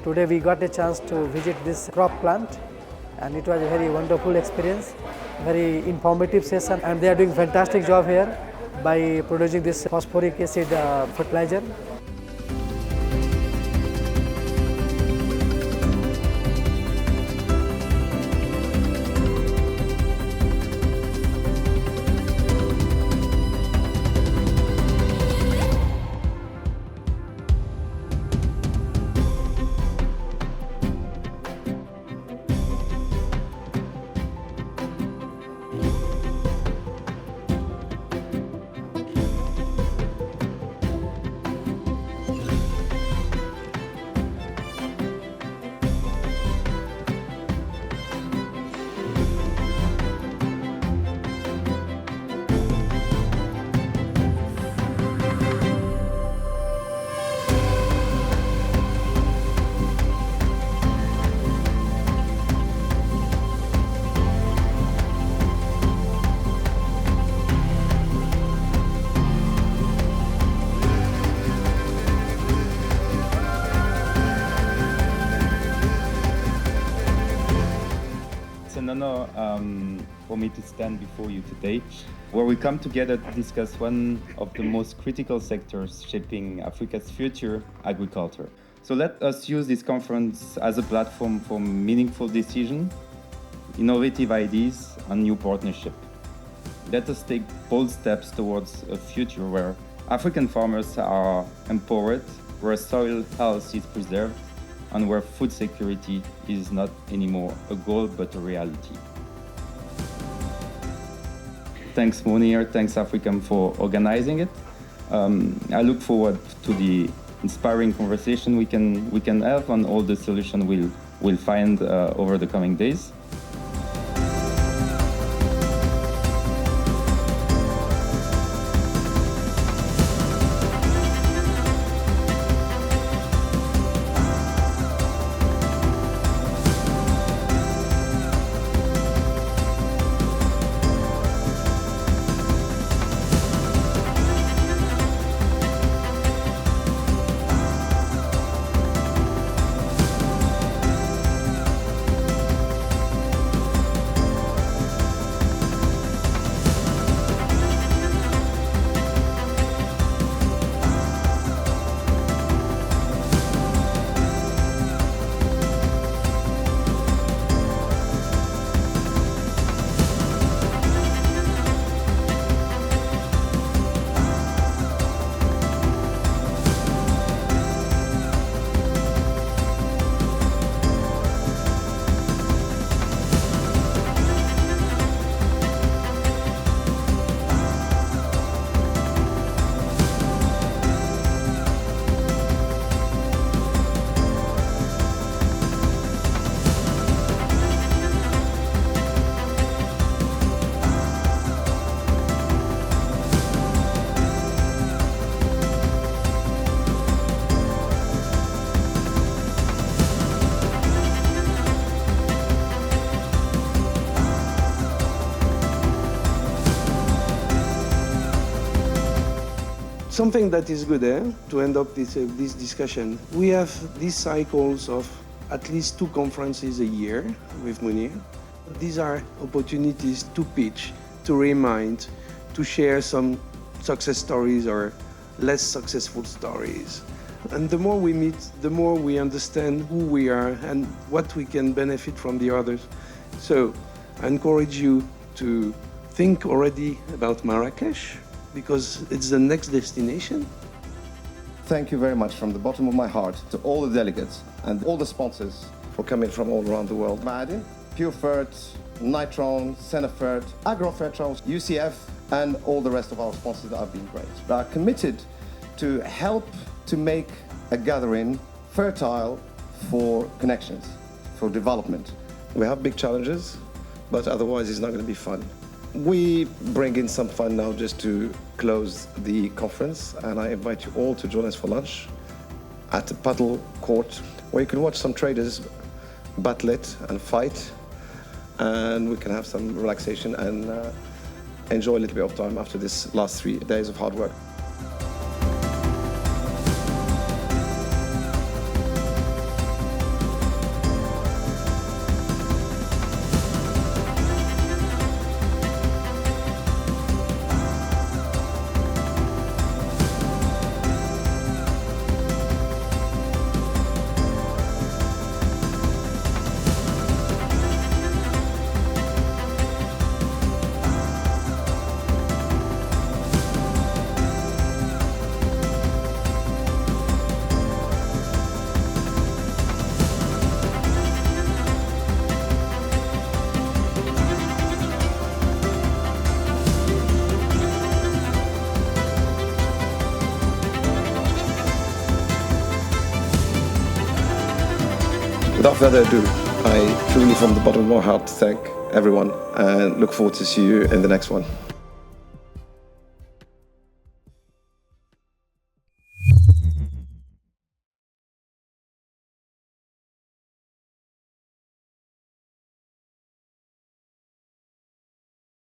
Today we got a chance to visit this crop plant, and it was a very wonderful experience, very informative session, and they are doing fantastic job here by producing this phosphoric acid fertilizer. It's an honor for me to stand before you today, where we come together to discuss one of the most critical sectors shaping Africa's future, agriculture. So let us use this conference as a platform for meaningful decisions, innovative ideas, and new partnership. Let us take bold steps towards a future where African farmers are empowered, where soil health is preserved, and where food security is not anymore a goal but a reality. Thanks Monir, thanks Afriqom for organizing it. I look forward to the inspiring conversation we can have on all the solutions we'll find over the coming days. Something that is good to end up this discussion. We have these cycles of at least 2 conferences a year with Munir. These are opportunities to pitch, to remind, to share some success stories or less successful stories. And the more we meet, the more we understand who we are and what we can benefit from the others. So I encourage you to think already about Marrakesh, because it's the next destination. Thank you very much from the bottom of my heart to all the delegates and all the sponsors for coming from all around the world. Ma'adin, Pure Fert, Nitron, Senefert, Agrofertros, UCF, and all the rest of our sponsors that have been great. They are committed to help to make a gathering fertile for connections, for development. We have big challenges, but otherwise it's not going to be fun. We bring in some fun now just to close the conference, and I invite you all to join us for lunch at the paddle court, where you can watch some traders battle it and fight, and we can have some relaxation and enjoy a little bit of time after this last 3 days of hard work. without further ado, I truly from the bottom of my heart thank everyone and look forward to see you in the next one.